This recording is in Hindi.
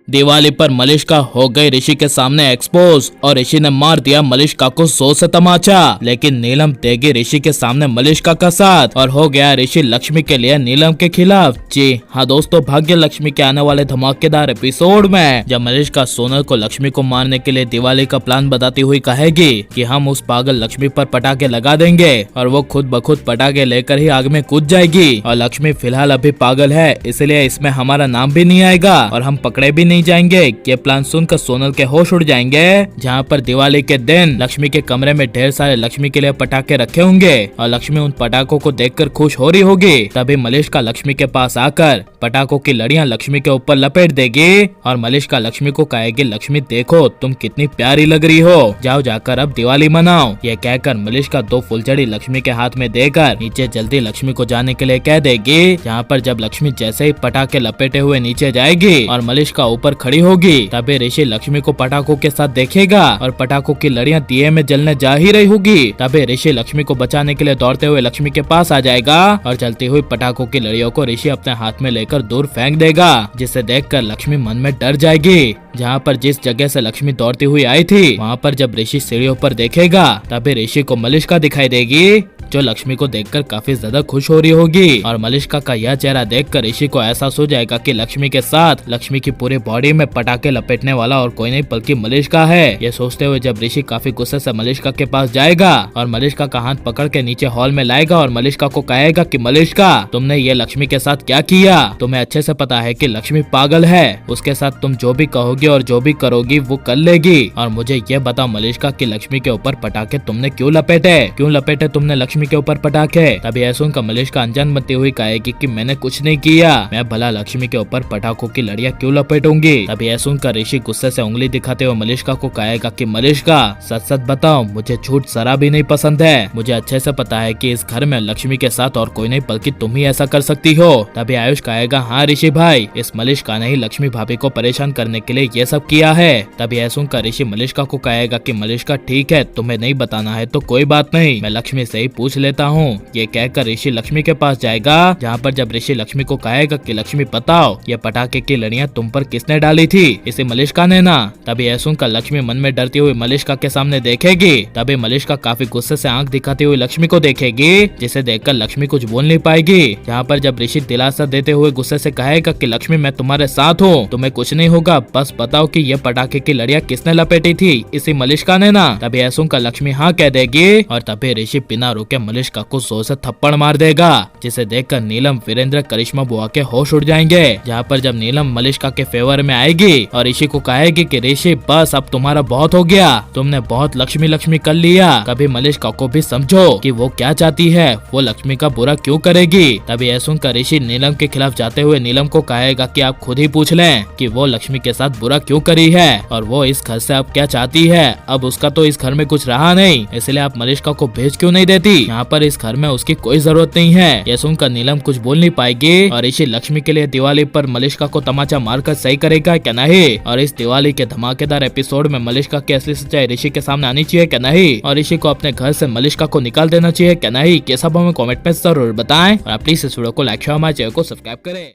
दिवाली पर मलिष्का हो गई ऋषि के सामने एक्सपोज और ऋषि ने मार दिया मलिष्का को 100 से तमाचा। लेकिन नीलम देगी ऋषि के सामने मलिष्का का साथ और हो गया ऋषि लक्ष्मी के लिए नीलम के खिलाफ। जी हाँ दोस्तों, भाग्य लक्ष्मी के आने वाले धमाकेदार एपिसोड में जब मलिष्का सोनल को लक्ष्मी को मारने के लिए दिवाली का प्लान बताती हुई कहेगी कि हम उस पागल लक्ष्मी पर पटाखे लगा देंगे और वो खुद ब खुद पटाखे लेकर ही आग में कूद जाएगी। और लक्ष्मी फिलहाल अभी पागल है, इसलिए इसमें हमारा नाम भी नहीं आएगा और हम पकड़े भी नहीं जाएंगे। ये प्लान सुनकर सोनल के होश उड़ जाएंगे। जहाँ पर दिवाली के दिन लक्ष्मी के कमरे में ढेर सारे लक्ष्मी के लिए पटाखे रखे होंगे और लक्ष्मी उन पटाखों को देखकर खुश हो रही होगी। तभी मलिष्का लक्ष्मी के पास आकर पटाखों की लड़ियां लक्ष्मी के ऊपर लपेट देगी और मलिष्का लक्ष्मी को कहेगी, लक्ष्मी देखो तुम कितनी प्यारी लग रही हो, जाओ जाकर अब दिवाली मनाओ। ये कहकर मलिष्का 2 फुलझड़ी लक्ष्मी के हाथ में देकर नीचे जल्दी लक्ष्मी को जाने के लिए कह देगी। जहाँ पर जब लक्ष्मी जैसे ही पटाखे लपेटे हुए नीचे जाएगी और मलिष्का ऊपर खड़ी होगी, तभी ऋषि लक्ष्मी को पटाखों के साथ देखेगा और पटाखों की लड़ियां दिए में जलने जा ही रही होगी। तभी ऋषि लक्ष्मी को बचाने के लिए दौड़ते हुए लक्ष्मी के पास आ जाएगा और जलती हुई पटाखों की लड़ियों को ऋषि अपने हाथ में लेकर दूर फेंक देगा, जिसे देखकर लक्ष्मी मन में डर जाएगी। जहाँ पर जिस जगह से लक्ष्मी दौड़ती हुई आई थी वहाँ पर जब ऋषि सीढ़ियों पर देखेगा तभी ऋषि को मलिष्का दिखाई देगी, जो लक्ष्मी को देखकर काफी ज्यादा खुश हो रही होगी। और मलिष्का का यह चेहरा देखकर ऋषि को एहसास हो जाएगा कि लक्ष्मी के साथ लक्ष्मी की पूरी बॉडी में पटाखे लपेटने वाला और कोई नहीं बल्कि मलिष्का है। ये सोचते हुए जब ऋषि काफी गुस्से से मलिष्का के पास जाएगा और मलिष्का का हाथ पकड़ के नीचे हॉल में लाएगा और मलिष्का को कहेगा कि मलिष्का तुमने ये लक्ष्मी के साथ क्या किया, तुम्हें अच्छे से पता है कि लक्ष्मी पागल है, उसके साथ तुम जो भी कहोगी और जो भी करोगी वो कर लेगी। और मुझे ये बताओ मलिष्का कि लक्ष्मी के ऊपर पटाखे तुमने क्यों लपेटे तुमने लक्ष्मी के ऊपर पटाखे। तभी ऐसा सुनकर मलिष्का अनजान बनती हुई कहेगी कि मैंने कुछ नहीं किया, मैं भला लक्ष्मी के ऊपर पटाखों की लड़ियां क्यों लपेटूंगी। तभी ऐसा सुनकर ऋषि गुस्से से उंगली दिखाते हुए मलिष्का को कहेगा कि मलिष्का सच सच बताओ, मुझे झूठ जरा भी नहीं पसंद है, मुझे अच्छे से पता है कि इस घर में लक्ष्मी के साथ और कोई नहीं बल्कि तुम ही ऐसा कर सकती हो। तभी आयुष कहेगा, हाँ ऋषि भाई, इस मलिष्का ने ही लक्ष्मी भाभी को परेशान करने के लिए ये सब किया है। तभी ऐसा सुनकर ऋषि मलिष्का को कहेगा कि मलिष्का ठीक है, तुम्हें नहीं बताना है तो कोई बात नहीं, मैं लक्ष्मी से ही पूछ लेता हूँ। ये कहकर ऋषि लक्ष्मी के पास जाएगा। जहाँ पर जब ऋषि लक्ष्मी को कहेगा कि लक्ष्मी बताओ ये पटाखे की लड़ियां तुम पर किसने डाली थी, इसे मलिष्का ने ना। तभी ऐसा सुनकर लक्ष्मी मन में डरती हुई मलिष्का के सामने देखेगी। तभी मलिष्का काफी गुस्से से आंख दिखाती हुई लक्ष्मी को देखेगी, जिसे देखकर लक्ष्मी कुछ बोल नहीं पाएगी। जहाँ पर जब ऋषि दिलासा देते हुए गुस्से से कहेगा कि लक्ष्मी मैं तुम्हारे साथ हूँ, तुम्हें कुछ नहीं होगा, बस बताओ कि ये पटाखे की लड़ियां किसने लपेटी थी, इसी मलिष्का ने ना। तभी ऐसा सुनकर लक्ष्मी हाँ कह देगी और तभी ऋषि बिना रुके मलिष्का को 100 से थप्पड़ मार देगा, जिसे देखकर नीलम, वीरेंद्र, करिश्मा बुआ के होश उड़ जाएंगे। जहाँ पर जब नीलम मलिष्का के फेवर में आएगी और ऋषि को कहेगी कि ऋषि बस अब तुम्हारा बहुत हो गया, तुमने बहुत लक्ष्मी लक्ष्मी कर लिया, कभी मलिष्का को भी समझो कि वो क्या चाहती है, वो लक्ष्मी का बुरा क्यों करेगी। तभी ऐसा सुनकर ऋषि नीलम के खिलाफ जाते हुए नीलम को कहेगा कि आप खुद ही पूछ लें कि वो लक्ष्मी के साथ बुरा क्यों करी है और वो इस घर से अब क्या चाहती है। अब उसका तो इस घर में कुछ रहा नहीं, इसलिए आप मलिष्का को भेज क्यों नहीं देती, यहाँ पर इस घर में उसकी कोई जरूरत नहीं है। यह सुनकर नीलम कुछ बोल नहीं पाएगी और ऋषि लक्ष्मी के लिए दिवाली पर मलिष्का को तमाचा मारकर सही करेगा क्या नहीं। और इस दिवाली के धमाकेदार एपिसोड में मलिष्का की असली सच्चाई ऋषि के सामने आनी चाहिए क्या नहीं, और ऋषि को अपने घर से मलिष्का को निकाल देना चाहिए क्या नहीं, ये सब हमें कमेंट में जरूर बताएं और प्लीज इस वीडियो को लाइक शेयर, हमारे चैनल को सब्सक्राइब करें।